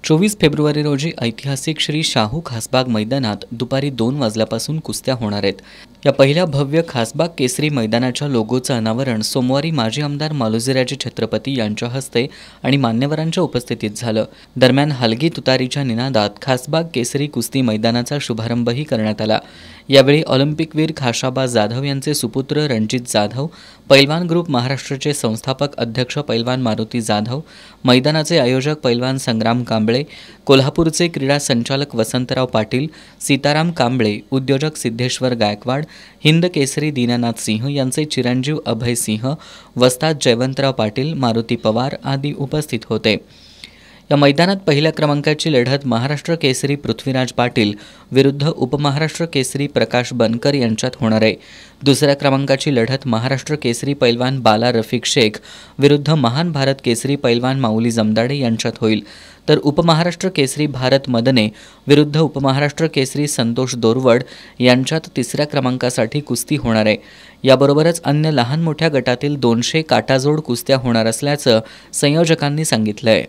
24 February रोजी ऐतिहासिक श्री शाहू खासबाग मैदानात दुपारी 2 वाजल्यापासून कुस्त्या होणार आहेत। या पहिल्या भव्य खासबाग केसरी मैदानाच्या लोगोचं अनावरण सोमवारी माजी आमदार मालोजीराजे छत्रपती यांच्या हस्ते आणि मान्यवरांच्या उपस्थितीत झालं। दरम्यान हलगी तुतारीच्या निनादात खासबाग केसरी कुस्ती मैदानाचा शुभारंभही करण्यात आला। यावेळी ऑलिम्पिकवीर खाशाबा जाधव यांचे सुपुत्र रणजित जाधव, पैलवान ग्रुप महाराष्ट्राचे संस्थापक अध्यक्ष पैलवान मारुती जाधव, मैदानाचे आयोजक पैलवान संग्राम कांबळे, कोल्हापूरचे क्रीडा संचालक वसंतराव पाटील, सीताराम कांबळे, उद्योजक सिद्धेश्वर गायकवाड, हिंद केसरी दीनानाथ सिंह यांचे चिरंजीव अभय सिंह, वस्ताद जयवंतराव पाटील, मारुती पवार आदी उपस्थित होते। या मैदानात पहिल्या क्रमांकाची लढत महाराष्ट्र केसरी पृथ्वीराज पाटील विरुद्ध उपमहाराष्ट्र केसरी प्रकाश बनकर यांच्यात होणार आहे। दुसऱ्या क्रमांकाची लढत महाराष्ट्र केसरी पैलवान बाला रफिक शेख विरुद्ध महान भारत केसरी पैलवान माऊली जमदाडे यांच्यात होईल, तर उपमहाराष्ट्र केसरी भारत मदने विरुद्ध उपमहाराष्ट्र केसरी संतोष दोरवड यांच्यात तिसऱ्या क्रमांकासाठी कुस्ती होणार आहे। याबरोबरच अन्य लहान मोठ्या गटातील 200 काटाजोड कुस्त्या होणार असल्याचं संयोजकांनी सांगितलं आहे।